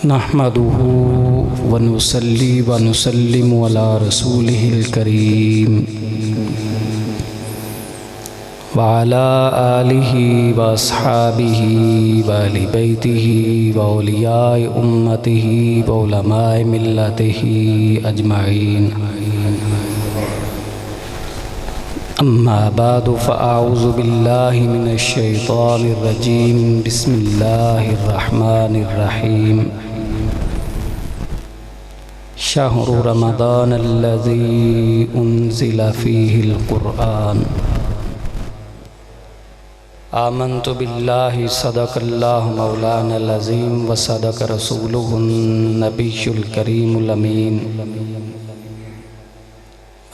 नहमदुहु व नुसल्ली व नुसल्लिमु अला रसूलिहिल करीम व अला आलिहि व अस्हाबिहि व अहलि बैतिहि व औलियाए उम्मतिहि व उलमाए मिल्लतिहि अजमाइन। अम्मा बादु फ़अऊज़ु बिल्लाहि मिनश शैतानिर रजीम। बिस्मिल्लाहिर रहमानिर रहीम। शहरु रमज़ानल्लज़ी उन्ज़िला फ़ीहिल क़ुरआन। आमन्तु बिल्लाहि सदक़ल्लाहु मौलानल अज़ीम व सदक़ रसूलुहुन नबियुल करीमुल अमीन।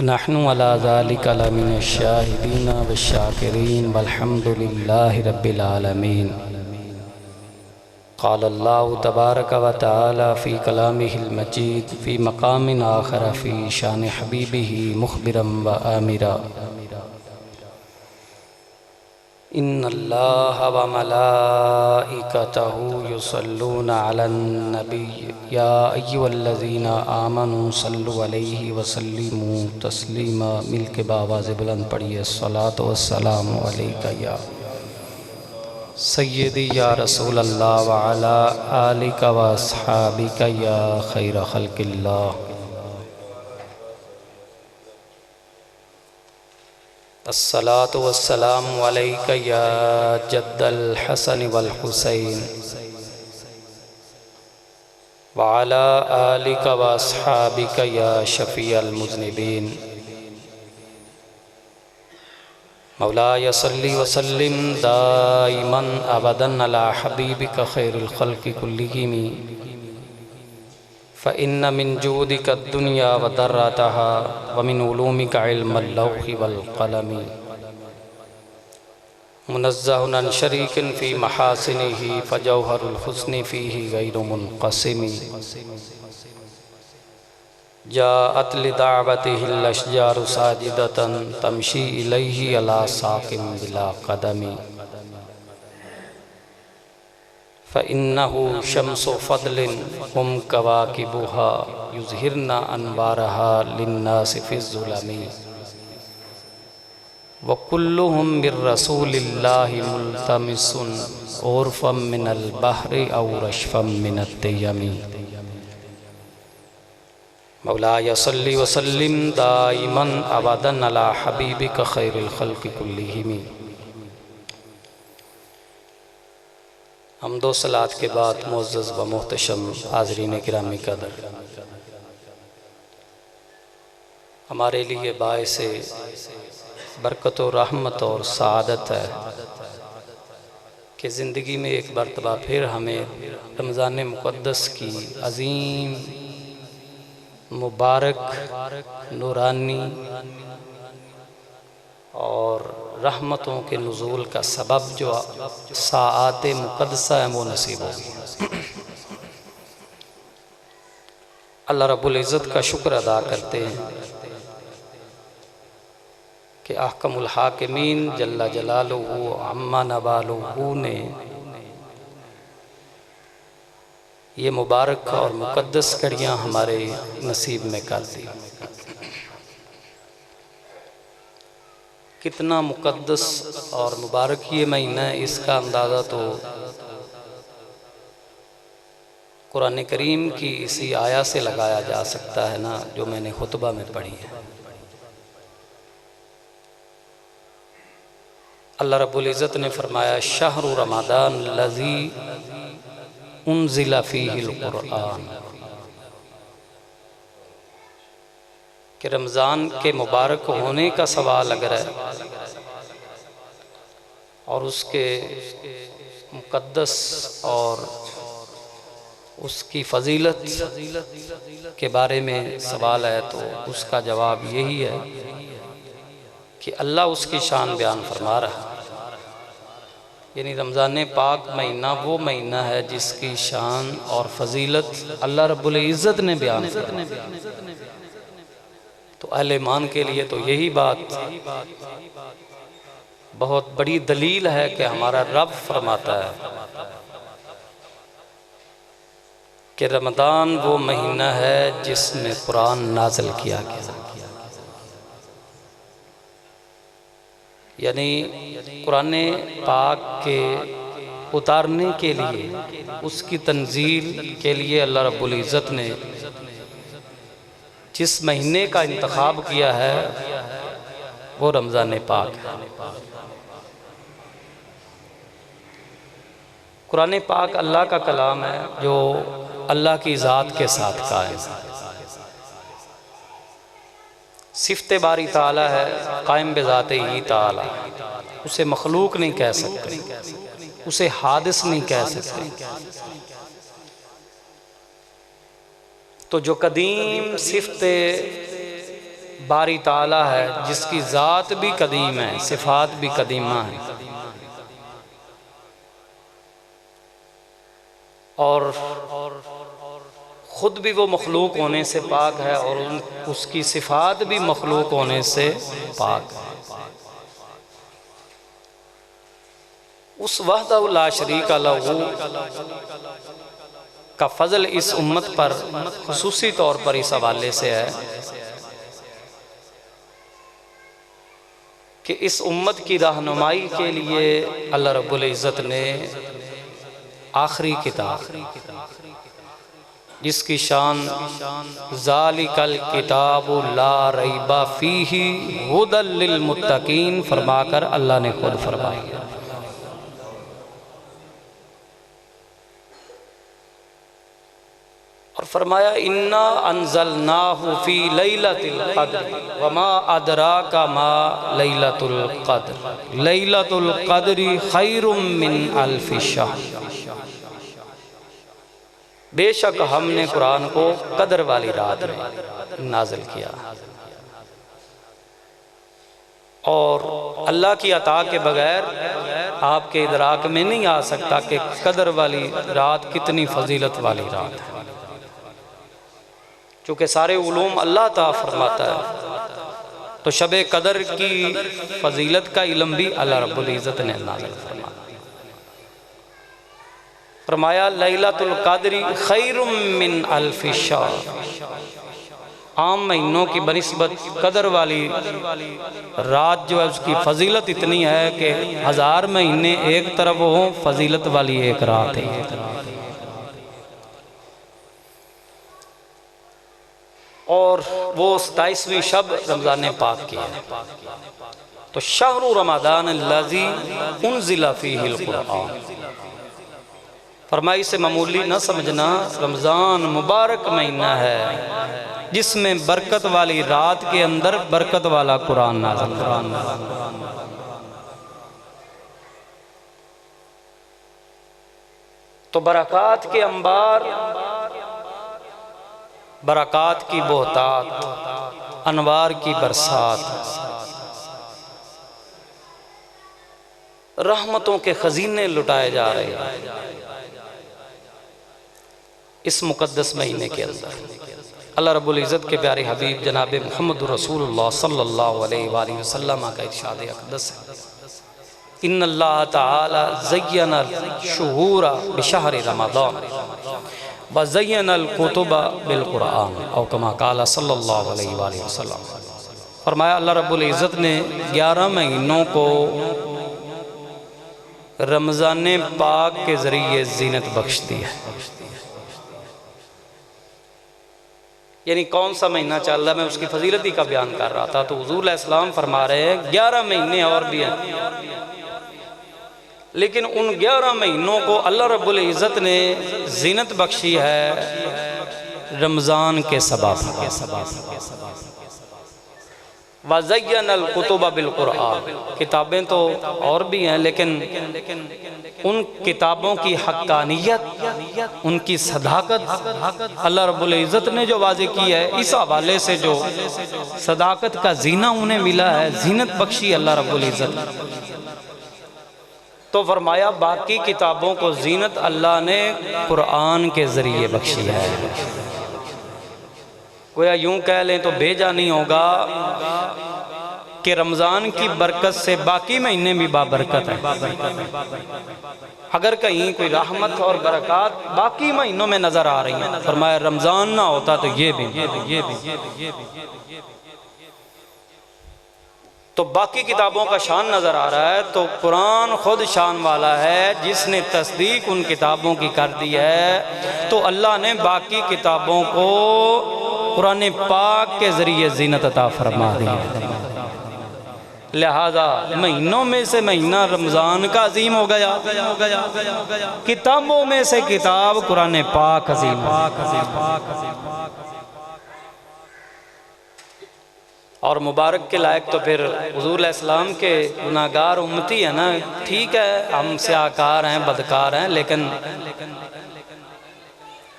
नहनु अला ज़ालिका लमिनश शाहिदीन वश्शाकिरीन वल्हम्दुलिल्लाहि रब्बिल आलमीन। क़ाल अल्लाहु तबारक व तआला फ़ी कलामिहिल मजीद फ़ी मक़ामिन आख़र फ़ी शान हबीबिही मुख़बिरन व आमिरा। इन्नल्लाहा व मलाइकतहु युसल्लूना अलन नबी या अय्युहल्लज़ीना आमनू सल्लु अलैहि व सल्लिमू तस्लीमा। मिल के बावाज़ बुलंद पढ़िए सलातो वस्सलामु अलैका या सय्यदी या रसूल अल्लाह व अला आलिका व अस्हाबिका या खैर खल्क़िल्लाह। अस्सलातु वस्सलामु अलैका या जद्दल हसन वल हुसैन व अला आलिका व अस्हाबिका या शफ़ीअल मुज़निबीन। मौलाया सल्ली व सल्लिम दाइमन अबदन अला हबीबिका खैरुल खल्क़ि कुल्लिहिम। फ़इन्न मिन जूदिका दुनिया व दर्रतहा व मिन उलूमिका इल्मल लौहि वल क़लमी। मुनज़्ज़हुन अन शरीकिन फ़ी महासिनिही फ़जौहरुल हुस्नि फ़ीही गैरु मुनक़सिमी। जाअत लिदाअवतिहिल अशजारु साजिदतन तमशी इलैहि अला साक़िम बिला क़दमी। फ़इन्नहु शम्सु फ़द्लिन हुम कवाकिबुहा युज़हिरना अनवारहा लिन्नासि फ़िज़्ज़ुलमी। व कुल्लुहुम बिर्रसूलिल्लाहि मुल्तमिसुन उर्फ़म मिनल बहरि औ रशफ़म मिनद दयमी। मौलाया सल्ली व सल्लिम दाइमन अबदन अला हबीबिका खैरुल खल्क़ि कुल्लिहिम। हम्दो सलात के बाद मुअज़्ज़ज़ व मोहतशम हाज़रीन किरामी क़दर, हमारे लिए बाइसे बरकत और रहमत और सआदत है कि ज़िंदगी में एक मरतबा फिर हमें रमज़ान मुक़द्दस की अज़ीम मुबारक नूरानी और रहमतों के नुज़ूल का सबब जो साआते मुक़द्दसा है वो नसीब होगी। अल्लाह रब्बुल इज़्ज़त का शुक्र अदा करते हैं कि अहकमुल हाकिमीन जल्ला जलालुहु अम्मा नवालुहु ने ये मुबारक और मुक़द्दस कड़ियाँ हमारे नसीब में कर दी। कितना मुक़द्दस और मुबारक ये महीना है, इसका अंदाज़ा तो कुरान करीम की इसी आया से लगाया जा सकता है ना, जो मैंने खुतबा में पढ़ी है। अल्लाह रब्बुल इज़्ज़त ने फरमाया शहरु रमज़ान लज़ी उन्ज़िला फ़ीहिल क़ुरआन, कि रमज़ान के मुबारक होने का सवाल अगर है और उसके मुक़द्दस और उसकी फ़जीलत के बारे में सवाल है, तो उसका जवाब यही है कि अल्लाह उसकी शान बयान फरमा रहा है। यानी रमज़ान पाक महीना वो महीना है जिसकी शान और फ़जीलत अल्लाह रब्बुल इज़्ज़त ने बयान फरमा। तो अहले ईमान के लिए तो यही बात बहुत बड़ी दलील है कि हमारा रब फरमाता है कि रमज़ान वो महीना है जिसमें कुरान नाज़िल किया गया। यानी कुरान पाक के उतारने के लिए, उसकी तंजील के लिए अल्लाह रब्बुल इज़्ज़त ने जिस महीने का इंतखाब किया है वो रमज़ान पाक है। कुरान पाक अल्लाह का कलाम है जो अल्लाह की ज़ात के साथ कायम है। सिफ़त बारी ताला है, कायम बेज़ाते ही ताला। उसे मखलूक नहीं कह सकते, उसे हादिस नहीं कह सकते। तो जो कदीम सिफ़त बारी ताला है, जिसकी ज़ात भी कदीम है, सिफ़ात भी कदीमा है, और ख़ुद भी वो मखलूक होने से पाक है और उसकी सिफ़ात भी मखलूक होने से पाक है। उस वहदहु ला शरीका लहू का फ़ज़ल इस उम्मत पर ख़ुसूसी तौर पर इस हवाले से है कि इस उम्मत की रहनुमाई के लिए अल्लाह रब्बुल इज़्ज़त ने आखिरी किताब, जिसकी शान ज़ालिकल किताबु ला रैबा फ़ीही हुदल लिल मुत्तकीन फरमाकर अल्लाह ने खुद फरमाई है। और फरमाया इन्ना अंज़लनाहु फ़ी लैलतिल क़द्र वमा अदराका मा लैलतुल क़द्र लैलतुल क़द्रि खैरुम मिन अल्फ़ि शहर। बेशक हमने कुरान को कदर वाली रात में नाज़िल किया, और अल्लाह की अता के बगैर आपके इदराक में नहीं आ सकता कि कदर वाली रात कितनी फजीलत वाली रात है। चूँकि सारे उलूम अल्लाह ता फरमाता है, तो शब कदर की फजीलत का इल्म भी अल्लाह रब्बुल इज़्ज़त ने नाज़िल फरमाया। फरमाया लैलतुल क़द्रि खैरुम मिन अल्फ़ि शहर। आम महीनों की बनिस्बत कदर वाली रात जो है उसकी फजीलत इतनी है कि 1000 महीने एक तरफ हो, फजीलत वाली एक रात है। और वो 27वीं शब रमज़ान पाक की है। तो शहरु रमज़ान अल्लज़ी उन्ज़िला फ़ीहिल क़ुरआन, फरमाई से मामूली न समझना, रमज़ान मुबारक महीना है जिसमें बरकत वाली रात के अंदर बरकत वाला कुरान नाज़िल हुआ। तो बरक़ात के अंबार, बरक़ात की बोहतात, अनवार की बरसात, रहमतों के खजीने लुटाए जा रहे हैं इस मुक़द्दस महीने के अंदर। अल्लाह रब्बुल इज़्ज़त के प्यारे हबीब जनाब मुहम्मद रसूलुल्लाह सल्लल्लाहु अलैहि वसल्लम का इरशाद अक़दस है, इन्नल्लाह तआला ज़य्यना शुहूरा बिशहरि रमज़ान व ज़य्यनल कुतुबा बिल क़ुरआन औ कमा क़ाला सल्लल्लाहु अलैहि वसल्लम। फरमाया अल्लाह रब्बुल इज़्ज़त ने 11 महीनों को रमज़ान पाक के ज़रिए ज़ीनत बख्श दी है। यानी कौन सा महीना चल रहा है, मैं उसकी फजीलती का बयान कर रहा था, तो हुज़ूर अलैहिस्सलाम फरमा रहे हैं 11 महीने और भी हैं, लेकिन उन 11 महीनों को अल्लाह रब्बुल इज़्ज़त ने ज़ीनत बख्शी है रमज़ान के सबब। वज़य्यनल कुतुबा बिल क़ुरआन, किताबें तो और भी हैं, लेकिन उन किताबों की हक़्क़ानियत, उनकी सदाकत अल्लाह रब्बुल इज़्ज़त ने जो वाज़े की है, इस हवाले से जो सदाकत का ज़ीना उन्हें मिला है, ज़ीनत बख्शी अल्लाह रब्बुल इज़्ज़त। तो फरमाया बाकी किताबों को ज़ीनत अल्लाह ने कुरान के ज़रिए बख्शी है। गोया यूँ कह लें तो भेजा नहीं होगा कि रमज़ान की बरकत से बाकी महीने भी बाबरकत है। अगर कहीं कोई रहमत और बरकत बाकी महीनों में नज़र आ रही है, फरमाया रमज़ान ना होता तो ये भी तो बाकी किताबों का शान नज़र आ रहा है। तो कुरान खुद शान वाला है, जिसने तस्दीक उन किताबों की कर दी है। तो अल्लाह ने बाकी किताबों को कुरान पाक के ज़रिए ज़ीनत अता फरमा दी है। लिहाजा महीनों में से महीना रमज़ान का अजीम हो गया, किताबों में से किताब कुरान पाक अजीम और मुबारक के लायक। तो फिर हुज़ूर अलैहिस्सलाम के गुनाहगार उम्मती है ना, ठीक है हम स्याकार हैं, बदकार हैं, लेकिन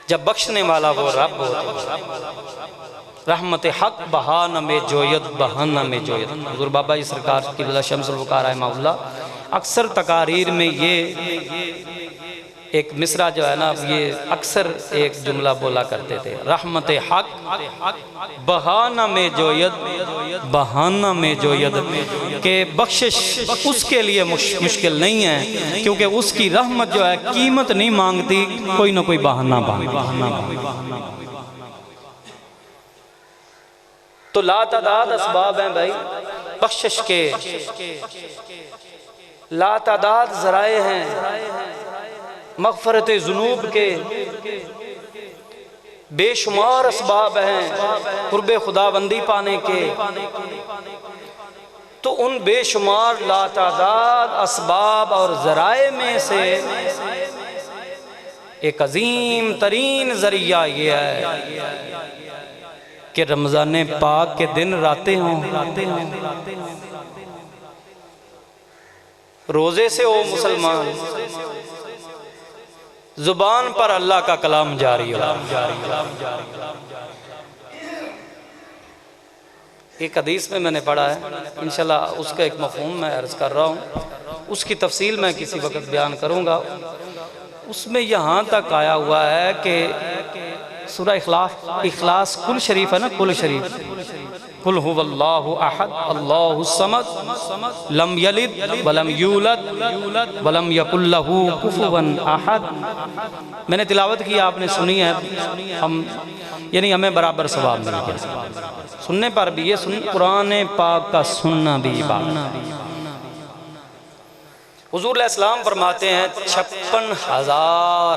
जब बख्शने वाला वो रब हो, रहमत हक बहाना में जोयत बहाना में जोयत। हुज़ूर बाबा जी सरकार की शम्सुल वक़ार मौला अक्सर तकारीर में ये एक मिसरा जो है ना, ये अक्सर एक जुमला बोला करते थे, रहमत हक बहाना में जोयत बहाना में जोयत, के बख्शिश उसके लिए मुश्किल नहीं है, क्योंकि उसकी रहमत जो है कीमत नहीं मांगती, कोई ना कोई बहाना तो लातादाद असबाब हैं भाई बख्शिश के, लातादाद ज़राए हैं मग़फ़रत ज़ुनूब के, बेशुमार असबाब हैं क़ुर्ब खुदाबंदी पाने के। तो उन बेशुमार लातादाद असबाब और ज़राए में से एक अजीम तरीन ज़रिया ये है कि रमज़ान पाक के दिन रातें हों, रोज़े से हो मुसलमान, ज़ुबान पर अल्लाह का कलाम जारी हो। एक हदीस में मैंने पढ़ा है, इंशाल्लाह उसका एक मफ़हूम मैं अर्ज़ कर रहा हूँ, उसकी तफसील मैं किसी वक्त बयान करूँगा। उसमें यहाँ तक आया हुआ है कि सूरह इखलास कुल शरीफ है ना, कुल शरीफ, कुल हुवल्लाहु अहद अल्लाहु समद लम यलिद वलम यूलद वलम यकुल लहू कुफुवन अहद। मैंने तिलावत की, आपने सुनी है, हम यानी हमें बराबर सवाब मिल गया सुनने पर भी। ये सुन कुरान पाक का सुनना भी इबादत। हुज़ूर अलैहिस्सलाम फरमाते हैं 56,000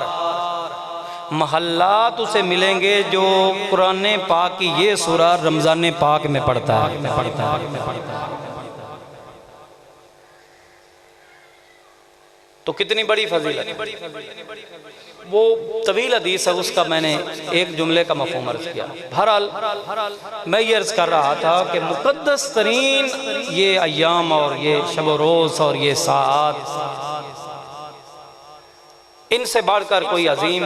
महल्लात उसे मिलेंगे जो कुरान पाक की ये सूरा रमज़ान पाक में पढ़ता है। तो कितनी बड़ी फजीलत। वो तवील हदीस है, उसका मैंने एक जुमले का मफ़हूम अर्ज़ किया। बहरहाल मैं ये अर्ज़ कर रहा था कि मुक़द्दस तरीन ये अय्याम और ये शब रोज़ और ये सात, इनसे बढ़कर कोई अजीम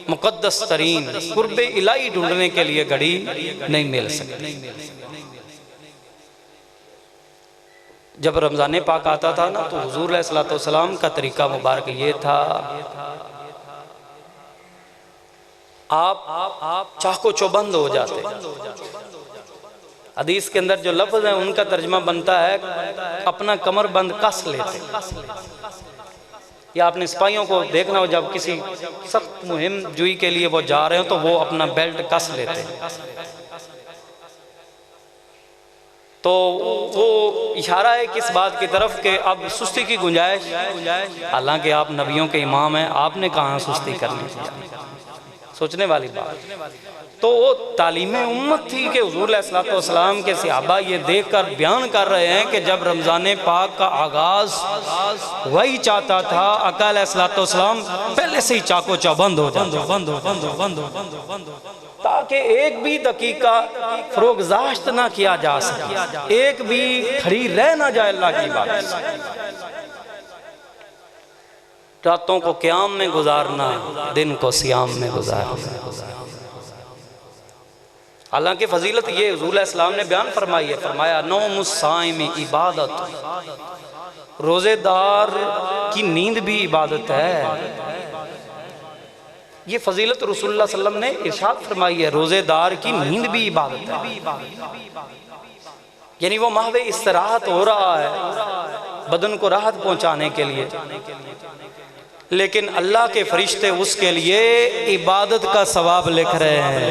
मुक़द्दस तरीन कुर्ब इलाही ढूंढने के लिए घड़ी नहीं मिल सकती। जब रमज़ान पाक आता था ना, तो हुज़ूर अलैहिस्सलातु वस्सलाम का तरीका मुबारक ये था, आप चाको चौबंद हो जाते। हदीस के अंदर जो लफ्ज़ है उनका तर्जमा बनता है अपना कमर बंद कस लेते। या आपने सिपाहियों को देखना हो, जब किसी सख्त मुहिम जुई के लिए वो जा रहे हो तो वो अपना बेल्ट कस लेते हैं। तो वो इशारा है किस बात की तरफ कि अब सुस्ती की गुंजाइश, हालांकि आप नबियों के इमाम हैं, आपने कहाँ सुस्ती करनी, सोचने वाली बात। तो वो तालीम उम्मत थी कि हुज़ूर अलैहिस्सलातु वस्सलाम के सहाबा ये देख कर बयान कर रहे हैं कि जब रमज़ान पाक का आगाज़ वही चाहता था, आका अलैहिस्सलातु वस्सलाम पहले से ही चाको चौबंद हो जाता, ताकि एक भी दकीका फ़रोग़ज़ाश्त ना किया जा सके, एक भी खड़ी रह ना जाए अल्लाह की बात। रातों को क़याम में गुजारना, दिन को सियाम में गुजारना। हालांकि फजीलत ये हुज़ूर अलैहिस्सलाम ने बयान फरमाई है, फरमाया नौमुस्साइम इबादत, रोज़ेदार की नींद भी इबादत है। ये फजीलत रसूलुल्लाह सल्लल्लाहु अलैहि वसल्लम ने इरशाद फरमाई है, रोज़ेदार की नींद भी इबादत है। यानी वो महवे इस्तराहत हो रहा है बदन को राहत पहुंचाने के लिए, लेकिन अल्लाह के फरिश्ते उसके लिए इबादत का सवाब लिख रहे हैं।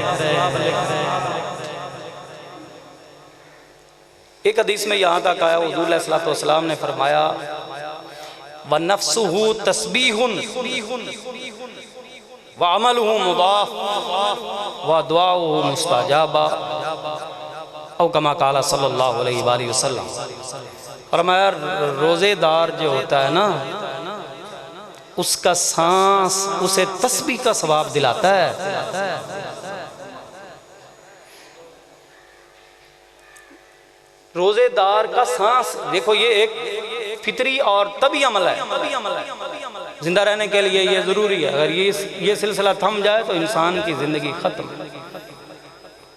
एक हदीस में यहाँ तक आया, हुज़ूर अलैहिस्सलातु वस्सलाम ने फरमाया व नफ्सुहु तस्बीहुन व अमलुहु मुदाफ व दुआउहु मुस्तजाबा औ कमा काला सल्लल्लाहु अलैहि वसल्लम। फरमाया रोज़ेदार जो होता है ना, उसका सांस उसे तस्बीह का सवाब दिलाता है। रोजेदार का सांस, देखो ये एक फितरी और तभी अमल है, जिंदा रहने के लिए ये जरूरी है। अगर ये सिलसिला थम जाए तो इंसान की जिंदगी खत्म।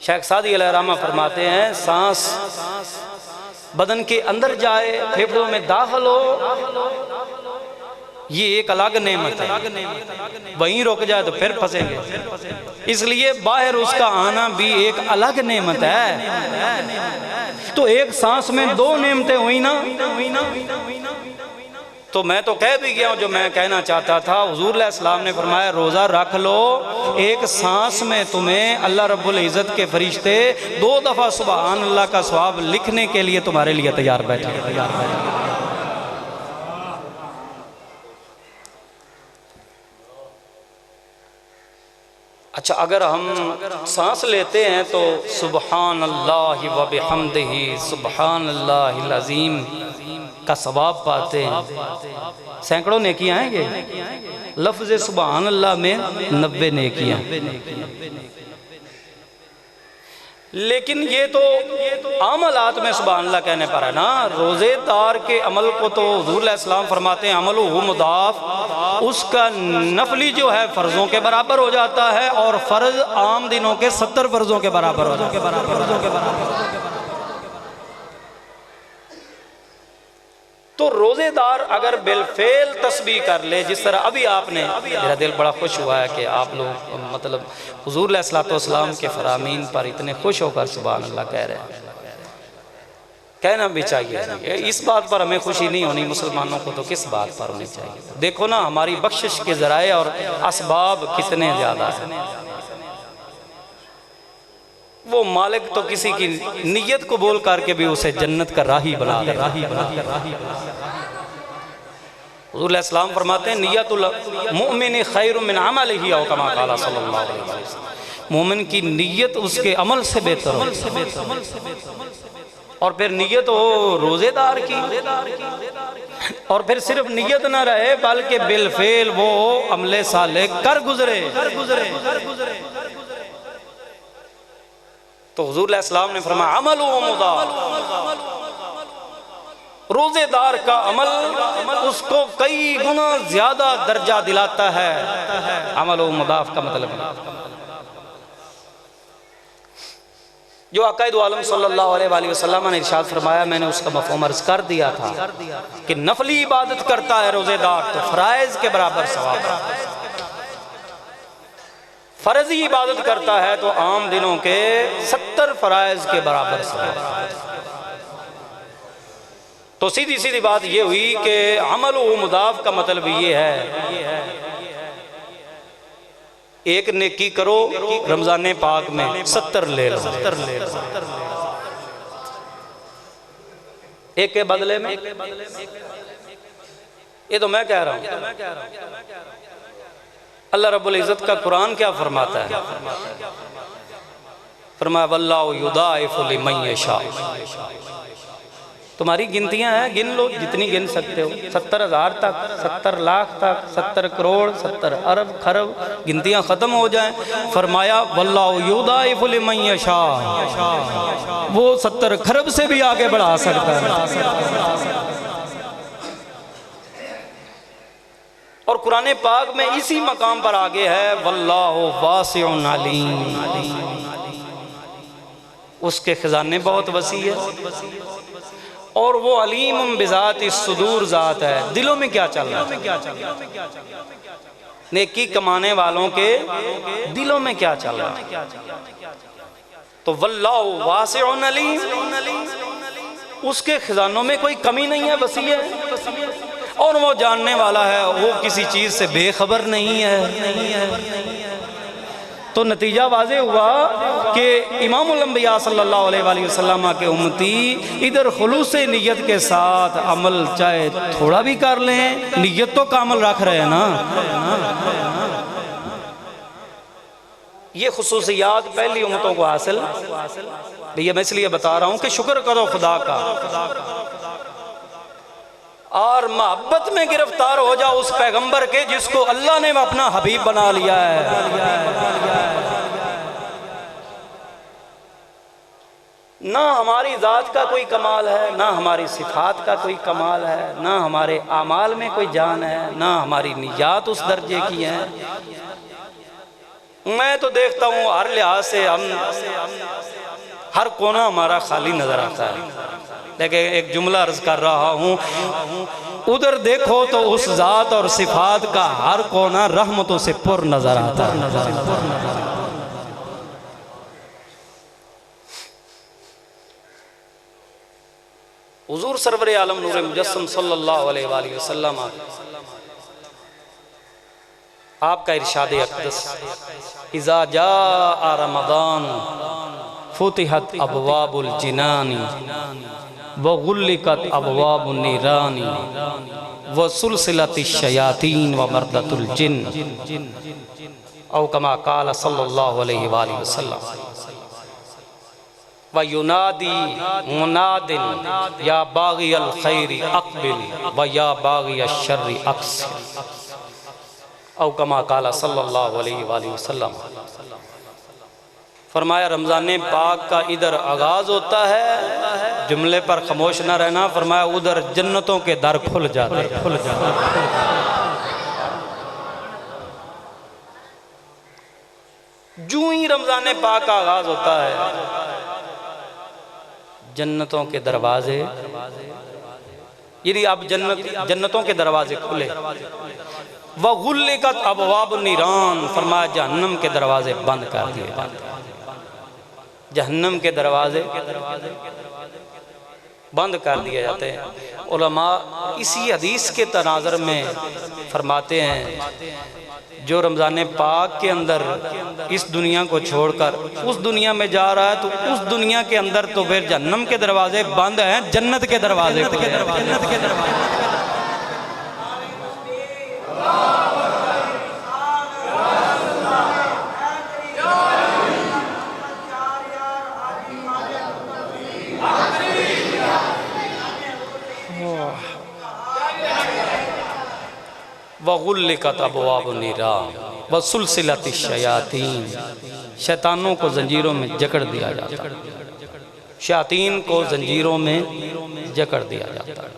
शेख सादी अलैहिर्रहमा फरमाते हैं, सांस बदन के अंदर जाए, फेफड़ों में दाखिल हो, ये एक अलग नेमत है। वहीं रुक जाए तो फिर फंसेंगे, इसलिए बाहर उसका आना भी एक अलग नेमत है। तो एक सांस में दो नेमतें हुई ना। तो मैं तो कह भी गया हूं जो मैं कहना चाहता था। हुजूर अलैहिस्सलाम ने फरमाया रोजा रख लो, एक सांस में तुम्हें अल्लाह रब्बुल इज़्ज़त के फरिश्ते 2 दफा सुबहान अल्लाह का सवाब लिखने के लिए तुम्हारे लिए तैयार बैठे। अच्छा, अगर हम सांस लेते हैं तो सुबहान अल्लाह व बिहम्दिही सुबहान अल्लाहिल अज़ीम का सवाब पाते हैं। सैकड़ों नेकियां हैं ये। लफ्ज़ सुबहान अल्लाह में 90 नेकियां। लेकिन ये तो अमलात में सुबहान अल्लाह कहने पर है ना। रोज़ेदार के अमल को तो हुज़ूर अलैहिस्सलाम फरमाते हैं अमलुहु मुदाफ, उसका नफली जो है फ़र्ज़ों के बराबर हो जाता है और फ़र्ज़ आम दिनों के 70 फ़र्ज़ों के बराबर हो जाता है। तो रोज़ेदार अगर बिलफेल तस्बीह कर ले, जिस तरह अभी आपने, मेरा दिल बड़ा खुश हुआ है कि आप लोग मतलब हुज़ूर अलैहिस्सलातु वस्सलाम के फरामीन पर इतने खुश होकर सुभान अल्लाह कह रहे हैं। कहना भी चाहिए। इस बात पर हमें खुशी नहीं होनी मुसलमानों को, तो किस बात पर होनी चाहिए। देखो ना हमारी बख्शिश के ज़राए और असबाब कितने ज़्यादा हैं। वो मालिक तो किसी की नियत को बोल करके भी उसे जन्नत का राही बना दे। हुज़ूर अलैहिस्सलाम फरमाते हैं नियतुल मुमिन खैरुम मिन अमलिही औ कमा क़ाला सल्लल्लाहु अलैहि वसल्लम। मोमिन की नियत उसके अमल से बेहतर हो। और फिर नियत हो रोज़ेदार की, और फिर सिर्फ नियत ना रहे बल्कि बिलफेल वो अमले साले कर गुजरे। तो हुज़ूर अलैहिस्सलाम ने फरमाया अमल व मुदाफ, रोज़ेदार का अमल उसको कई गुना ज्यादा दर्जा दिलाता है। अमल व मुदाफ का मतलब जो आक़ाए दो आलम सल्लल्लाहु अलैहि वसल्लम ने इरशाद फरमाया, मैंने उसका मफ़हूम अर्ज़ कर दिया था कि नफली इबादत करता है रोज़ेदार तो फ़राइज़ के बराबर सवाब, फर्जी इबादत करता है तो आम दिनों के 70 फ़राइज़ के बराबर सवाब। तो सीधी सीधी बात ये हुई कि अमल व मुदाफ का मतलब ये है, एक नेकी करो रमज़ान पाक में 70 ले लो, एक के बदले में। ये तो मैं कह रहा हूं। अल्लाह रब्बुल इज़्ज़त का कुरान क्या फरमाता है? फरमाया वल्लाहु युदाइफु लिमन यशा। तुम्हारी गिनतियां हैं, गिन लो जितनी गिन सकते हो, 70,000 तक, 70 लाख तक, 70 करोड़, 70 अरब खरब, गिनतियां खत्म हो जाएं। फरमाया वल्लाहु युदाइफु लिमन यशा, वो 70 खरब से भी आगे बढ़ा सकता है। और कुरान पाक में इसी मकाम पर आगे है वल्लाहु वासिउन अलीम, उसके खजाने बहुत वसी है और वो अलीम बिज़ाति सुदूर ज़ात है, दिलों में क्या चल रहा है, नेकी कमाने वालों के दिलों में क्या चल रहा है। तो वल्लाहु वासिउन अलीम, उसके खजानों में कोई कमी नहीं है, वसी है, और वो जानने वाला है, वो किसी चीज़ से बेखबर नहीं है। तो नतीजा वाज़े हुआ कि इमामुल अंबिया सल्लल्लाहु अलैहि वसल्लम के उम्मती इधर खुलूस नियत के साथ अमल चाहे थोड़ा भी कर लें, नियत तो कामल रख रहे हैं ना। ये खुसूसियात पहली उम्मतों को हासिल, भैया मैं इसलिए बता रहा हूँ कि शुक्र करो खुदा का, और मोहब्बत में गिरफ्तार हो जाओ उस पैगंबर के जिसको अल्लाह ने अपना हबीब बना लिया है। ना हमारी ज़ात का कोई कमाल है, ना हमारी सिफात का कोई कमाल है, ना हमारे आमाल में कोई जान है, ना हमारी निजात उस दर्जे की है। मैं तो देखता हूँ हर लिहाज से हर कोना हमारा खाली नजर आता है। लेकिन एक जुमला अर्ज कर रहा हूँ, उधर देखो तो उस ज़ात और सिफात का हर कोना रहमतों से पुर नजर आता है। हुजूर सरवर आलम नूर मुजस्सम सल्लल्लाहु अलैहि वसल्लम आपका इरशाद अक़दस, इज़ा जाअ रमज़ान फुतिहत अबवाबुल जिनानी व गुल्लिकत अबवाबुन नीरानी व सुलसिलतिश शयातीन व मर्दतुल जिन्न औ कमा क़ाल सल्लल्लाहु अलैहि वसल्लम व युनादी मुनादिन या बाग़ियल खैरि अक़बिल व या बाग़ियश शर्रि अक़सिर औ कमा क़ाल सल्लल्लाहु अलैहि वसल्लम। फरमाया रमज़ान पाक का इधर आगाज़ होता है, जुमले पर खामोश न रहना, फरमाया उधर जन्नतों के दर खुल जाते। जो ही रमज़ान पाक का आगाज़ होता है, जन्नतों के दरवाजे, यदि आप जन्नतों के दरवाजे खुले, व गुल्लिकत अबवाब नीरान, फरमाया जहन्नम के दरवाजे बंद कर दिए। जहन्नम के दरवाजे बंद कर दिए जाते हैं। उलमा इसी हदीस के तनाज़र में फरमाते हैं, जो रमज़ान पाक के अंदर इस दुनिया को छोड़कर उस दुनिया में जा रहा है, तो उस दुनिया के अंदर तो फिर जहन्नम के दरवाजे बंद हैं, जन्नत के दरवाजे वगुल्लिकत अबवाबुन नीरान व सुलसिलतिश शयातीन, शैतानों को जंजीरों में जकड़ दिया जाता है, शयातीन को जंजीरों में जकड़ दिया जाता है।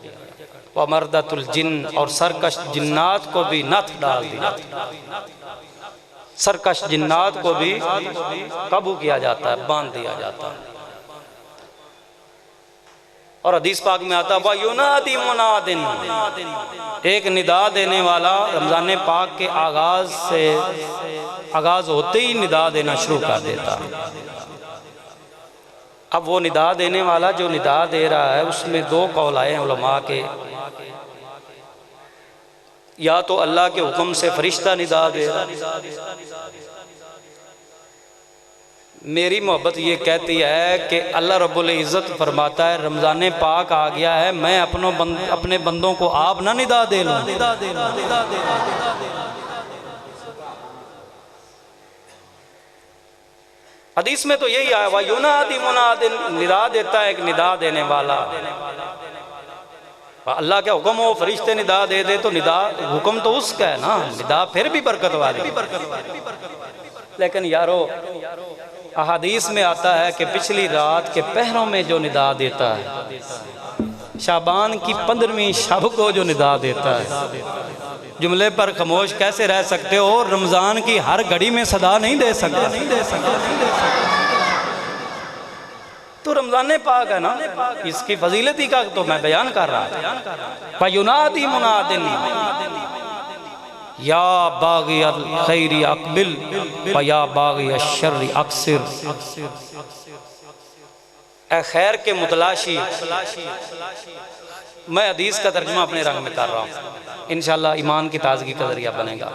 व मर्दतुल जिन्न, और सरकश जिन्नात को भी नथ डाल दिया, सरकश जिन्नात को भी काबू किया जाता है, बांध दिया जाता है। और हदीस पाक में आता है युनादी मुनादिन, एक निदा देने वाला रमज़ान पाक के आगाज़ होते ही निदा देना शुरू कर देता है। अब वो निदा देने वाला जो निदा दे रहा है, उसमें दो कौल आए हैं उलमा के, या तो अल्लाह के हुक्म से फरिश्ता निदा दे रहा है। मेरी मोहब्बत ये कहती है कि अल्लाह रब्बुल इज़्ज़त फरमाता है रमज़ान पाक आ गया है, मैं अपने बंदों को आप ना निदा दे लूं। हदीस में तो यही आया हुआ, युनादी मुनादिन, निदा देता है एक निदा देने वाला। अल्लाह के हुक्म हो फरिश्ते निदा दे दे तो निदा हुक्म तो उसका है ना, निदा फिर भी बरकत वाली। लेकिन यारो अहादीस में आता है कि पिछली रात के पहरों में जो निदा देता है, शाबान की 15वीं शब को जो निदा देता है, जुमले पर खामोश कैसे रह सकते हो? रमज़ान की हर घड़ी में सदा नहीं दे सकते। तो रमज़ान पाक है ना, इसकी फजीलती का तो मैं बयान कर रहा था। युनादी मुनादिन या बाग़ियल खैरि अक़बिल व या बाग़ियश शर्रि अक़सिर, ए खैर के मुतलाशी, मैं हदीस का तर्जुमा अपने रंग में कर रहा हूँ, इंशाअल्लाह ईमान की ताजगी का जरिया बनेगा।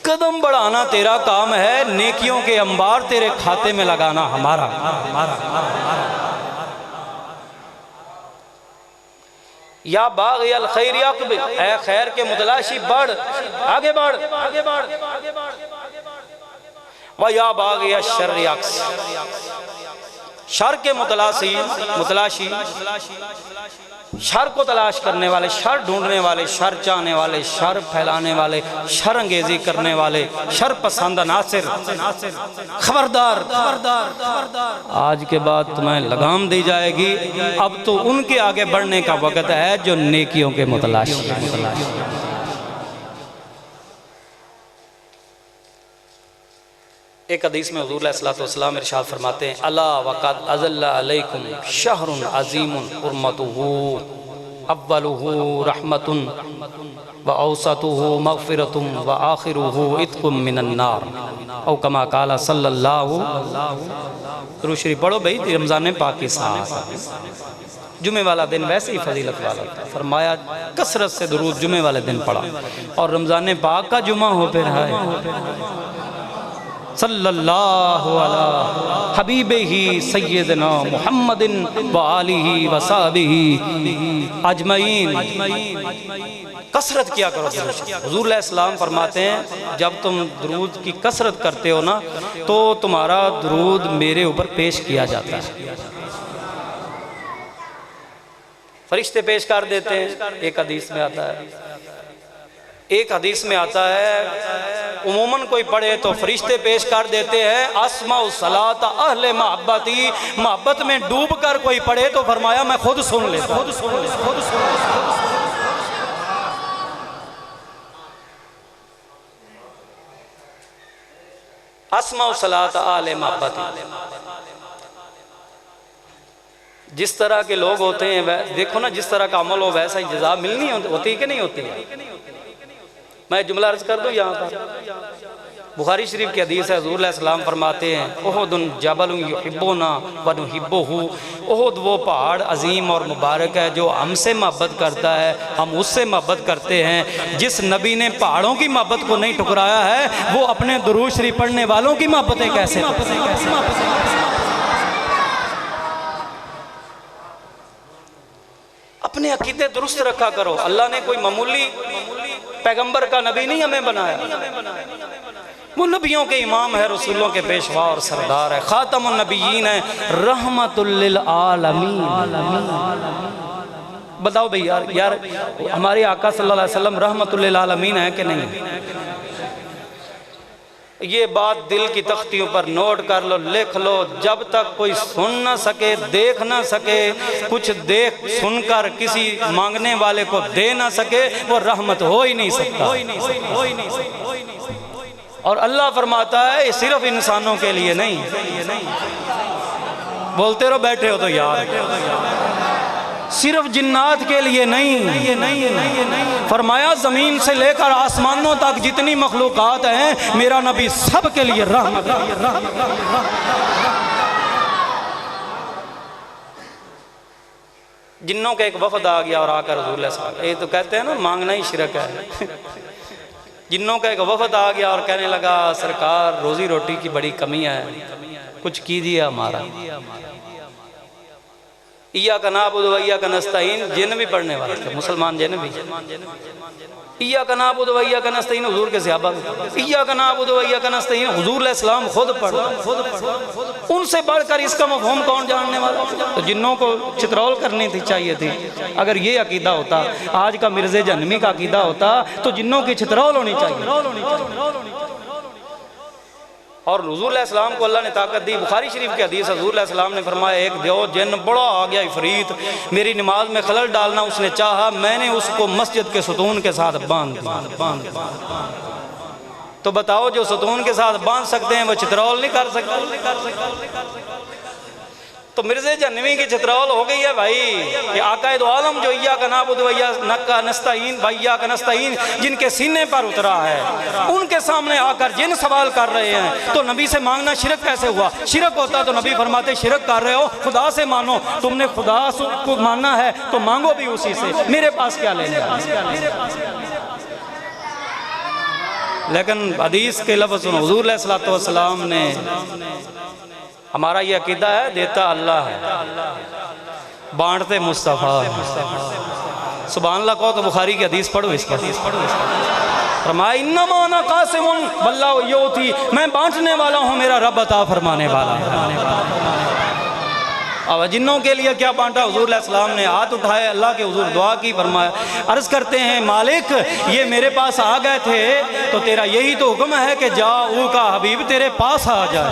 कदम बढ़ाना तेरा काम है, नेकियों के अंबार तेरे खाते में लगाना हमारा। या बाग अल खैर अक़बिल, ऐ खैर के मुतलाशी बढ़, आगे बढ़, आगे बढ़, आगे बढ़। व या बाग अश्शर अक्स, शर के मुतलाशी, शर को तलाश करने वाले, शर ढूंढने वाले, शर चाहने वाले, शर फैलाने वाले, शर अंगेजी करने वाले, शर पसंद नासिर, खबरदार, आज के बाद तुम्हें लगाम दी जाएगी। अब तो उनके आगे बढ़ने का वक्त है जो नेकियों के मुतलाशी। एक हदीस में हुज़ूर अलैहिस्सलातु वस्सलाम इरशाद फरमाते हैं, अला वक़द अज़ल्ला अलैकुम शहरुन अज़ीमुन हुर्मतुहु अव्वलुहु रहमतुन व औसतुहु मग़फ़िरतुन व आखिरुहु इत्क़ुम मिनन नार, औ कमा क़ाला सल्लल्लाहु। दुरूद शरीफ पढ़ो भाई, रमज़ान पाक के साथ जुमे वाला दिन वैसे ही फजीलत वाला था। फरमाया कसरत से दुरूद जुमे वाले दिन पढ़ा, और रमज़ान पाक का जुमा हो फिर है सल्लल्लाहु अला हबीबिही सय्यदना मुहम्मदिन व आलिही व सहबिही अजमईन। कसरत किया करो। हुज़ूर अलैहिस्सलाम फरमाते हैं, जब तुम दुरूद की कसरत करते हो ना, तो तुम्हारा दुरूद मेरे ऊपर पेश किया जाता है, फरिश्ते पेश कर देते हैं। एक हदीस में आता है, एक हदीस में आता है उमूमन कोई पढ़े तो फरिश्ते पेश कर देते हैं, अस्माउ सलात अहले मोहब्बती, मोहब्बत में डूब कर कोई पढ़े तो फरमाया मैं खुद सुन लेता, खुद सुन लेता, खुद सुन लेता। अस्माउ सलात अहले मोहब्बती, जिस तरह के लोग होते हैं देखो ना, जिस तरह का अमल हो वैसा ही जज़ा मिलनी होती है कि नहीं होती है। मैं जुमला अर्ज कर दूं यहाँ पर, बुखारी शरीफ की हदीस है, हुज़ूर अलैहिस्सलाम फरमाते हैं, ओहुदुन जबलुन युहिब्बुना व नुहिब्बुहु, ओहुद वो पहाड़ अजीम और मुबारक है जो हमसे मोहब्बत करता है, हम उससे मोहब्बत करते हैं। जिस नबी ने पहाड़ों की मोहब्बत को नहीं ठुकराया है, वो अपने दुरूद शरीफ पढ़ने वालों की मोहब्बतें कैसे। अपने अकीदे दुरुस्त रखा करो। अल्लाह ने कोई मामूली पैगंबर का नबी नहीं हमें बनाया, वो नबियों के इमाम है, रसूलों के पेशवा और सरदार है, खातमुन नबिय्यीन है, रहमतुल लिल आलमीन। बताओ भाई यार हमारे आका सल्लल्लाहु अलैहि वसल्लम रहमतुल लिल आलमीन है कि नहीं? ये बात दिल की तख्तियों पर नोट कर लो, लिख लो। जब तक कोई सुन ना सके, देख ना सके, कुछ देख सुनकर किसी मांगने वाले को दे ना सके, वो रहमत हो ही नहीं सकता। और अल्लाह फरमाता है सिर्फ इंसानों के लिए नहीं। बोलते रहो, बैठे हो तो यार, सिर्फ जिन्नात के लिए नहीं। फरमाया ज़मीन से लेकर आसमानों तक जितनी मखलूक़ात हैं, मेरा नबी सब के लिए रहमत। जिन्नों का एक वफद आ गया और आकर हुज़ूर साहब, ये तो कहते हैं ना मांगना ही शिरक है। जिन्नों का एक वफद आ गया और कहने लगा, सरकार रोज़ी रोटी की बड़ी कमी है, कुछ कीजिए हमारा। इय्याका नअबुदु व इय्याका नस्तईन, जिन भी पढ़ने वाले थे, मुसलमान जिन भी। इय्याका नअबुदु व इय्याका नस्तईन हुजूर के सहाबा, इय्याका नअबुदु व इय्याका नस्तईन हुजूर अलैहिस्सलाम खुद पढ़। उनसे बढ़कर इसका मफ़हूम कौन जानने वाला? तो जिन्नों को चित्रौल करनी थी, चाहिए थी। अगर ये अकीदा होता, आज का मिर्ज़े जहनवी का अकीदा होता, तो जिन्नों की चित्रौल होनी चाहिए। और हुज़ूर अलैहिस्सलाम को अल्लाह ने ताकत दी। बुखारी शरीफ की हदीस, हुज़ूर अलैहिस्सलाम ने फरमाया, एक देव जिन बड़ा आ गया इफरीत, मेरी नमाज में खलल डालना उसने चाहा, मैंने उसको मस्जिद के सतून के साथ बांध दिया। तो बताओ, जो सतून के साथ बांध सकते हैं वो चित्रौल नहीं कर सकते। तो मिर्ज़े जहनवी की चित्रौल हो गई है भाई कि आकाए दो आलम जो इय्या का नाबुद व इय्या का नस्तईन भैया का नस्तईन जिनके सीने पर उतरा है, उनके सामने आकर जिन सवाल कर रहे हैं तो नबी से मांगना शिरक कैसे हुआ? शिरक होता तो नबी फरमाते शिरक कर रहे हो, खुदा से मानो। तुमने खुदा को मानना है तो मांगो भी उसी से, मेरे पास क्या लेने। लेकिन हदीस के लफ्ज़ हुज़ूर अलैहिस्सलातु वस्सलाम ने, हमारा ये अकीदा है देता अल्लाह है, बांटते मुस्तफ़ा। सुभान अल्लाह कहो तो बुखारी की हदीस पढ़ो इस पर। फरमाया इन्नमा अना कासिमुन वल्लाहु युती, मैं बांटने वाला हूँ, मेरा रब अता फरमाने वाला है। अब जिन्नों के लिए क्या बांटा? हुज़ूर अलैहिस्सलाम ने हाथ उठाए, अल्लाह के हुज़ूर दुआ की, फरमाया अर्ज़ करते हैं मालिक ये मेरे पास आ गए थे तो तेरा यही तो हुक्म है कि जाओ का हबीब तेरे पास आ जाए।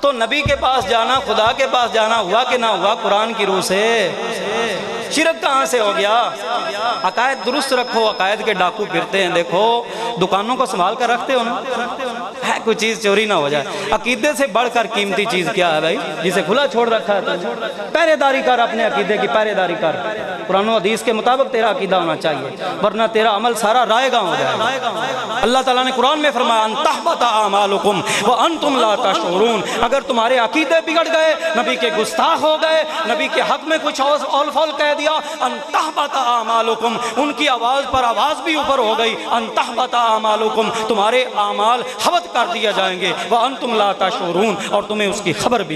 तो नबी के पास जाना, खुदा के पास जाना हुआ कि ना हुआ कुरान की रूह से? शिरक कहाँ से हो गया? अकायद दुरुस्त रखो, अकायद के डाकू फिरते हैं, देखो दुकानों को संभाल कर रखते हो ना, है कोई चीज़ चोरी ना हो जाए। अकीदे से बढ़कर कीमती चीज़ क्या है भाई, जिसे खुला छोड़ रखा है? पहरेदारी कर, अपने अकीदे की पहरेदारी कर। कुरान और हदीस के मुताबिक तेरा अकीदा होना चाहिए, वरना तेरा अमल सारा रायगा हो जाएगा। अल्लाह ताला ने कुरान में फरमाया अन्तहबता आमालुकुम व अंतुम ला तशऊरून, अगर तुम्हारे अकीदे बिगड़ गए, नबी के गुस्ताख हो गए, नबी के हक में कुछ औल फौल कह दिया, अन्तहबता आमालुकुम, उनकी आवाज़ पर आवाज़ भी ऊपर हो गई, अन्तहबता आमालुकुम, तुम्हारे आमाल हवत कर दिए जाएंगे, व अंतुम ला तशऊरून, और तुम्हें उसकी खबर भी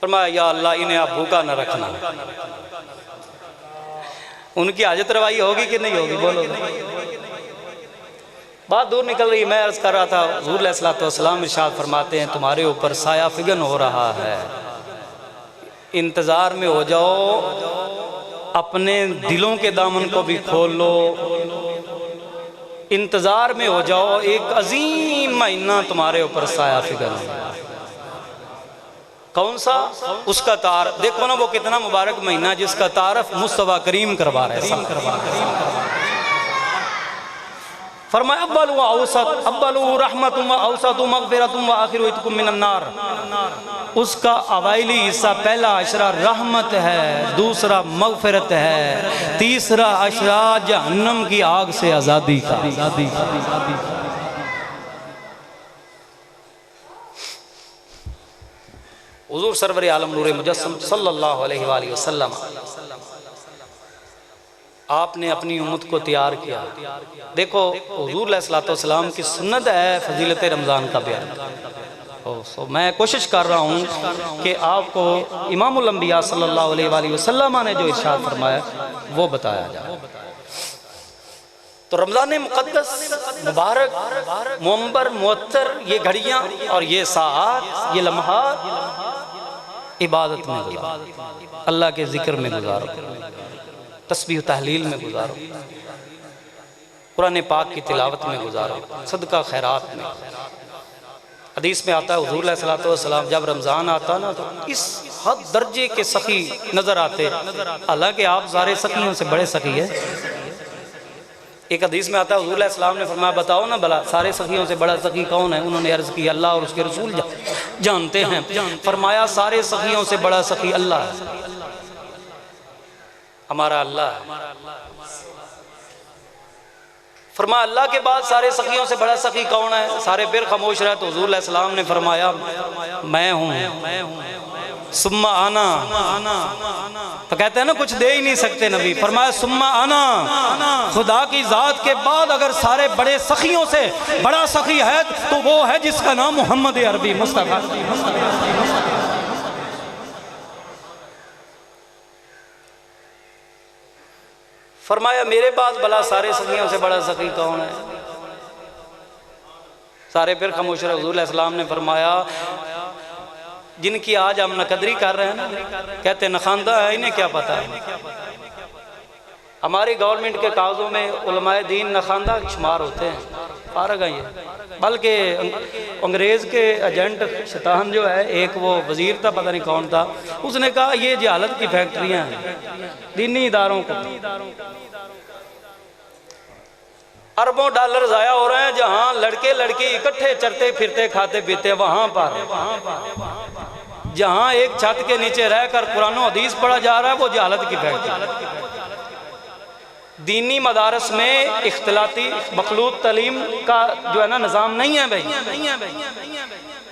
फरमाया या अल्लाह इन्हें आप भूखा न रखना। उनकी हाजत रवाई होगी कि नहीं होगी? बोलो। बात दूर निकल रही, मैं अर्ज़ कर रहा था हुज़ूर अलैहिस्सलातु वस्सलाम इरशाद फरमाते हैं तुम्हारे ऊपर साया फिगन हो रहा है, इंतज़ार में हो जाओ, अपने दिलों के दामन को भी खोल लो, इंतज़ार में हो जाओ, एक अजीम महीना तुम्हारे ऊपर साया फिगन है। कौन सा? उसका तार देखो ना, वो कितना मुबारक महीना जिसका तारफ मुस्तफा करीम करवा रहे हैं। फरमाया अव्वलु व औसत, अव्वलु रहमतुम व औसतु मग़फ़िरतुम व आखिरु इत्कुम मिनन नार, उसका अवाइली हिस्सा पहला अशरा रहमत है, दूसरा मग़फ़िरत है, तीसरा अशरा जहन्नम की आग से आज़ादी का। हुज़ूर सरवर आलम नूर मुजस्सम सल्लल्लाहु अलैहि वसल्लम, आपने अपनी उम्मत को तैयार किया। देखो हुज़ूर अलैहिस्सलातु वस्सलाम की सुन्नत है फजीलत रमज़ान का बयान। मैं कोशिश कर रहा हूँ कि आपको इमामुल अंबिया सल्लल्लाहु अलैहि वसल्लम ने जो इरशाद फरमाया वो बताया जाए। तो रमज़ान मुक़द्दस मुबारक मुअम्बर मुअत्तर, ये घड़ियाँ और ये साआत, ये लम्हात इबादत में गुजारो, अल्लाह के ज़िक्र में गुजारो, तस्बीह तहलील में गुजारो, कुरान पाक की तिलावत में गुजारो, सदका खैरात में। हदीस में आता है हुज़ूर अलैहिस्सलातु वस्सलाम जब रमज़ान आता ना तो इस हद दर्जे के सखी नज़र आते, हालांकि आप सारे सखियों से बड़े सखी है। एक हदीस में आता है हुज़ूर अलैहिस्सलाम ने फरमाया बताओ ना भला सारे सखियों से बड़ा सखी कौन है? उन्होंने अर्ज़ की अल्लाह और उसके रसूल जानते हैं। फरमाया सारे सखियों से बड़ा सखी अल्लाह है, हमारा अल्लाह है। फरमाया अल्लाह के बाद सारे सखियों से बड़ा सखी कौन है? सारे फिर खामोश रहे तो हुज़ूर अलैहिस्सलाम ने फरमाया मैं हूँ, सुम्मा आना। तो कहते हैं ना कुछ दे ही नहीं सकते नबी, फरमाया सुम्मा आना, खुदा की ज़ात के बाद अगर सारे बड़े सखियों से बड़ा सखी है तो वो है जिसका नाम मोहम्मद अरबी मुस्तफ़ा। फरमाया मेरे बाद भला सारे सखियों से बड़ा सखी कौन है? सारे फिर खामोश रहे। हुज़ूर अलैहिस्सलाम ने फरमाया जिनकी आज हम नकदरी कर रहे हैं ना, कहते नखानदा है, इन्हें क्या पता है? हमारी गवर्नमेंट के कागज़ों में उलमाए दीन नखानदा शुमार होते हैं। फारग है ये। बल्कि अंग्रेज़ के एजेंट शैतान जो है, एक वो वज़ीर था, पता नहीं कौन था, उसने कहा ये जहालत की फैक्ट्रियाँ हैं, दीनी इदारों को अरबों डॉलर ज़ाया हो रहे हैं, जहाँ लड़के लड़की इकट्ठे चरते फिरते खाते पीते, वहाँ पर जहाँ एक छत के नीचे रहकर कुरान और हदीस पढ़ा जा रहा है, वो जहालत की फैक्ट्री। दीनी मदारस में इख्तिलाती मखलूत तालीम का जो है ना निज़ाम नहीं है भाई।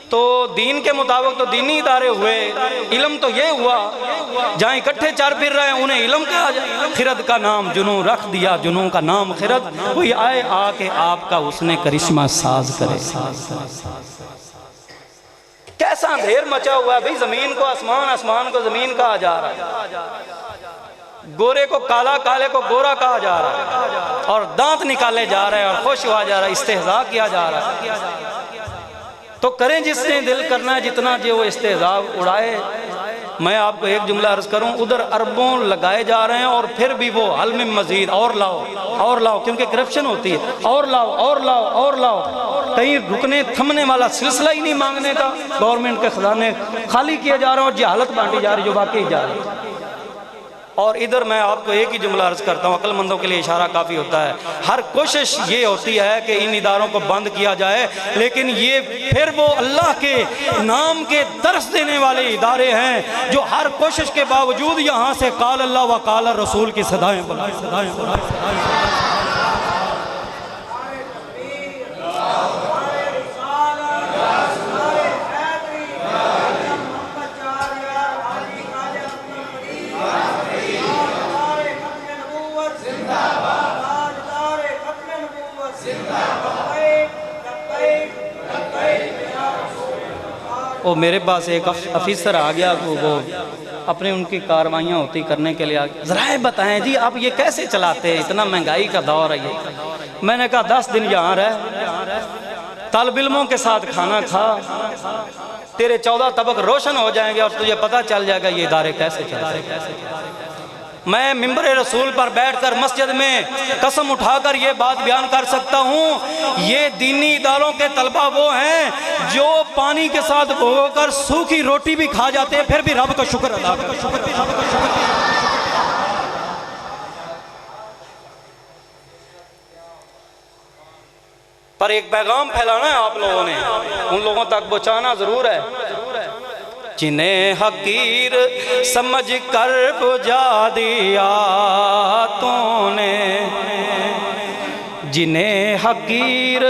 तो दीन के मुताबिक तो दीनी इदारे हुए, इल्म तो ये हुआ जहाँ इकट्ठे चर फिर रहे हैं उन्हें इल्म कहा जाए। खिरद का नाम जुनू रख दिया, जुनू का नाम खिरद, कोई आए आके आपका उसने करिश्मा साज करे। कैसा अंधेर मचा हुआ है भाई, जमीन को आसमान, आसमान को जमीन कहा जा रहा है, गोरे को काला, काले को गोरा कहा जा रहा है, और दांत निकाले जा रहे हैं और खुश हुआ जा रहा है, इस्तेहज़ा किया जा रहा है। तो करें जिसने दिल करना है, जितना जो वो इस्तेहज़ा उड़ाए। मैं आपको एक जुमला अर्ज करूं, उधर अरबों लगाए जा रहे हैं और फिर भी वो हल में मजीद और लाओ और लाओ, क्योंकि करप्शन होती है, और लाओ और लाओ और लाओ। कहीं रुकने थमने वाला सिलसिला ही नहीं मांगने का। गवर्नमेंट के खजाने खाली किए जा रहे हैं और जहालत बांटी जा रही जो वाकई जा रही है। और इधर मैं आपको एक ही जुमला अर्ज करता हूँ, अक्लमंदों के लिए इशारा काफ़ी होता है। हर कोशिश ये होती है कि इन इदारों को बंद किया जाए, लेकिन ये फिर वो अल्लाह के नाम के दर्स देने वाले इदारे हैं जो हर कोशिश के बावजूद यहाँ से काल अल्लाह व काल रसूल की सदाएँ बुलाएं। वो मेरे पास एक अफिसर आ गया, वो अपनी उनकी कार्रवाइयाँ होती करने के लिए आ गया। ज़रा बताएं जी आप ये कैसे चलाते हैं, इतना महंगाई का दौर है ये। मैंने कहा 10 दिन यहाँ रह, तालिब इल्मों के साथ खाना खा, तेरे 14 तबक रोशन हो जाएंगे और तुझे पता चल जाएगा ये इदारे कैसे चलते हैं। मैं मिंबर रसूल पर बैठकर मस्जिद में कसम उठाकर ये बात बयान कर सकता हूँ, ये दीनी इदारों के तलबा वो हैं जो पानी के साथ भिगोकर सूखी रोटी भी खा जाते हैं, फिर भी रब का शुक्र अदा करते हैं। पर एक पैगाम फैलाना है आप लोगों ने, उन लोगों तक पहुँचाना जरूर है जिन्हें हकीर समझ कर बुझा दिया तूने, जिन्हें हकीर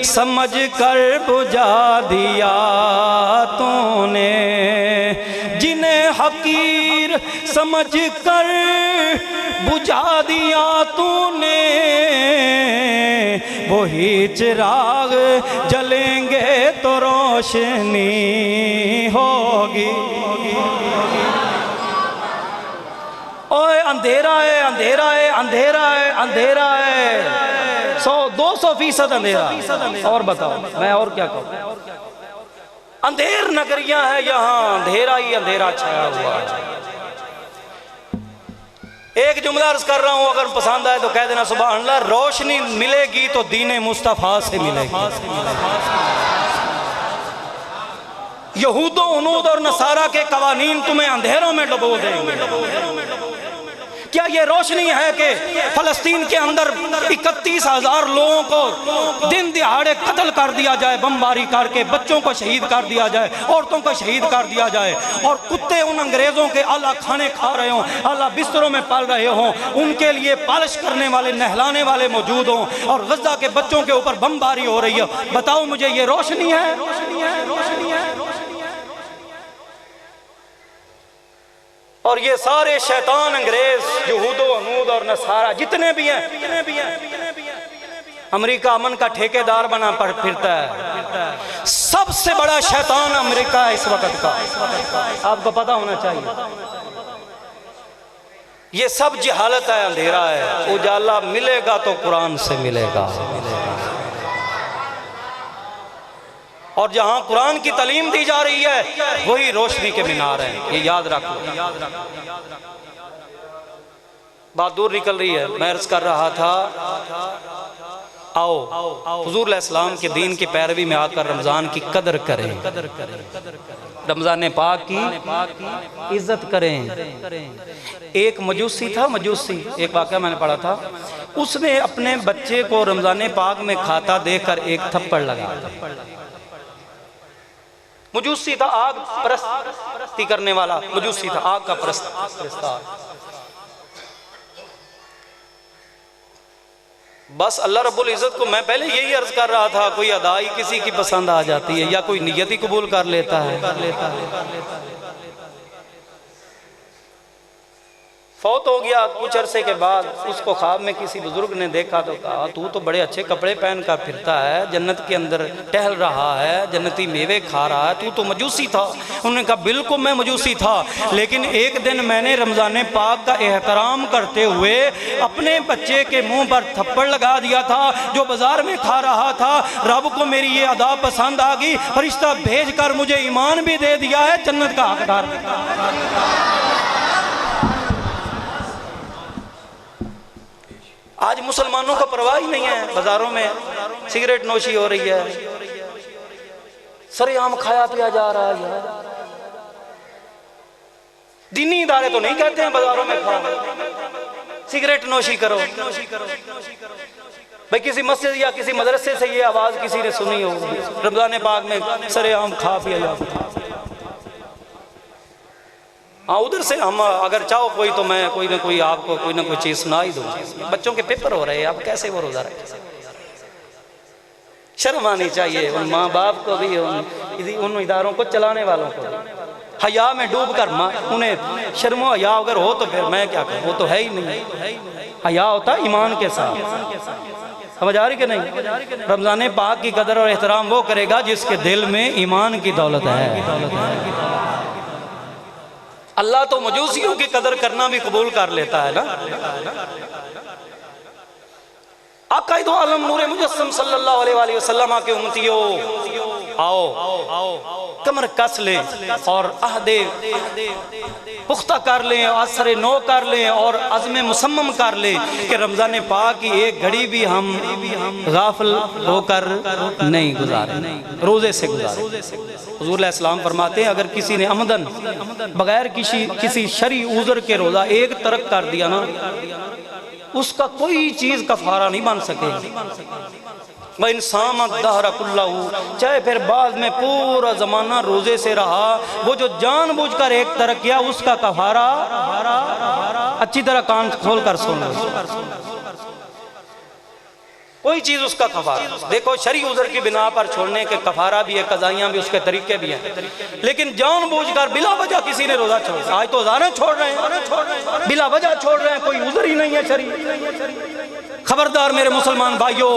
समझ कर बुझा दिया तूने, जिन्हें हकीर समझ कर बुझा दिया तूने, वही चिराग जलेंगे तो रोशनी होगी। ओए अंधेरा है, अंधेरा है, अंधेरा है, अंधेरा है, 100-200% अंधेरा। और बताओ मैं और क्या कहूँ, अंधेर नगरियां है यहाँ, अंधेरा ही अंधेरा छाया हुआ है। एक जुमला अर्ज कर रहा हूँ, अगर पसंद आए तो कह देना सुभान अल्लाह। रोशनी मिलेगी तो दीन मुस्तफ़ा से मिलेगी। यहूदो उनूद और नसारा के कवानीन तुम्हें अंधेरों में डुबो देंगे। क्या ये रोशनी है कि फलस्तीन के अंदर 31,000 लोगों को दिन दिहाड़े कत्ल कर दिया जाए, बमबारी करके बच्चों को शहीद कर दिया जाए, औरतों को शहीद कर दिया जाए, और कुत्ते उन अंग्रेज़ों के आला खाने खा रहे हों, आला बिस्तरों में पल रहे हों, उनके लिए पालिश करने वाले, नहलाने वाले मौजूद हों, और गज़ा के बच्चों के ऊपर बमबारी हो रही है? बताओ मुझे, ये रोशनी है? रोशनी है, रोशनी है। और ये सारे शैतान अंग्रेज, यहूदो अनूद और नसारा जितने भी हैं, अमेरिका अमन का ठेकेदार बना पड़ फिरता है। सबसे बड़ा शैतान अमेरिका है इस वक्त का, आपको पता होना चाहिए। ये सब जहालत है, अंधेरा है। उजाला मिलेगा तो कुरान से मिलेगा, और जहां कुरान की तालीम दी जा रही है वही रोशनी के मीनार हैं, ये याद रखो। बात दूर निकल रही है। मैं अर्ज कर रहा था आओ हुजूर अलैहिस्सलाम के दीन की पैरवी में आकर रमज़ान की कदर करें, रमज़ान पाक की इज्जत करें। एक मजूसी था, मजूसी, एक वाक़या मैंने पढ़ा था, उसने अपने बच्चे को रमज़ान पाक में खाता देखकर एक थप्पड़ लगा। मजूसी था, आग परस्ती करने वाला मजूसी था, आग का परस्तार। बस अल्लाह रब्बुल इज़्ज़त को मैं पहले यही अर्ज कर रहा था, कोई अदाई किसी की पसंद आ जाती है या कोई नियत ही कबूल कर लेता है। फौत हो गया, कुछ अरसे के बाद उसको ख्वाब में किसी बुजुर्ग ने देखा तो कहा, तू तो बड़े अच्छे कपड़े पहन कर फिरता है, जन्नत के अंदर टहल रहा है, जन्नती मेवे खा रहा है, तू तो मजूसी था। उन्होंने कहा बिल्कुल मैं मजूसी था, लेकिन एक दिन मैंने रमज़ान पाक का एहतराम करते हुए अपने बच्चे के मुंह पर थप्पड़ लगा दिया था जो बाजार में खा रहा था। रब को मेरी ये अदा पसंद आ गई, फरिश्ता भेज कर मुझे ईमान भी दे दिया है, जन्नत का हकदार। आज मुसलमानों का परवाह ही नहीं है, बाजारों में सिगरेट नोशी हो रही है, सरेआम खाया पिया जा रहा है। दीनी इदारे तो नहीं कहते हैं बाजारों में खाओ, सिगरेट नोशी करो। भाई किसी मस्जिद या किसी मदरसे से ये आवाज किसी ने सुनी हो, रमजान पाक में सरेआम खा पिया जा। हाँ, उधर से हम अगर चाहो कोई तो मैं कोई ना कोई आपको कोई ना कोई चीज़ सुना ही दूँगा। बच्चों के पेपर हो रहे हैं, अब कैसे वो रोज़ा रखे? शर्म आनी चाहिए उन माँ बाप को भी, उन इदारों को चलाने वालों को। हया में डूब कर उन्हें शर्मो हया अगर हो तो फिर मैं क्या करूँ, वो तो है ही नहीं। हया होता ईमान के साथ, समझ आ रही कि नहीं? रमज़ान पाक की कदर और एहतराम वो करेगा जिसके दिल में ईमान की दौलत है। अल्लाह तो मजूसियों की कदर करना भी कबूल कर लेता है ना। आक़ाए दो आलम नूरे मुजस्सम सल्लल्लाहु अलैहि वसल्लम के उम्मतियों, आओ कमर कस लें और अहदे पुख्ता कर लें, असर नो कर लें और अज़्म मुसम्मम कर लें कि रमज़ान पाक की एक घड़ी भी हम गाफिल होकर नहीं गुजारें, रोज़े से गुजारें। हुज़ूर अलैहिस्सलाम फरमाते हैं अगर किसी ने अमदन बगैर किसी शरई उज़र के रोज़ा एक तरक कर दिया ना, उसका कोई चीज़ कफ़ारा नहीं बन सकेगी। वह इंसान दहरा कुल्लहू, चाहे फिर बाद में पूरा ज़माना रोज़े से रहा, वो जो जानबूझकर एक तरक किया उसका कफ़ारा, अच्छी तरह कान खोल कर सुन, कोई चीज़ उसका कफ़ारा। देखो शरई उज़र की बिना पर छोड़ने के कफ़ारा भी है, कज़ाइयाँ भी, उसके तरीके भी हैं, लेकिन जानबूझकर बिला वजह किसी ने रोज़ा छोड़, आज तो ज़ाने छोड़ रहे हैं, बिला वजह छोड़ रहे हैं, कोई उज़र ही नहीं है शरई। खबरदार मेरे मुसलमान भाइयों,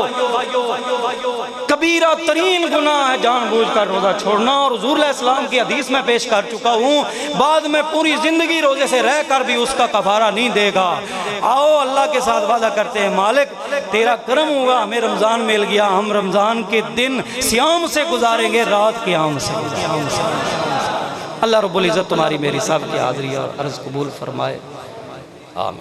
कबीरा तरीन गुनाह है जानबूझकर रोज़ा छोड़ना। और हुज़ूर अलैहिस्सलाम की हदीस में पेश कर चुका हूँ, बाद में पूरी ज़िंदगी रोज़े से रह कर भी उसका कफ़ारा नहीं देगा। आओ अल्लाह के साथ वादा करते हैं, मालिक तेरा करम हुआ, हमें रमज़ान मिल गया, हम रमज़ान के दिन सियाम से गुजारेंगे, रात क़याम से। अल्लाह रब्बुल इज़्ज़त तुम्हारी मेरी सब की हाज़िरी और अर्ज़ कबूल फरमाए।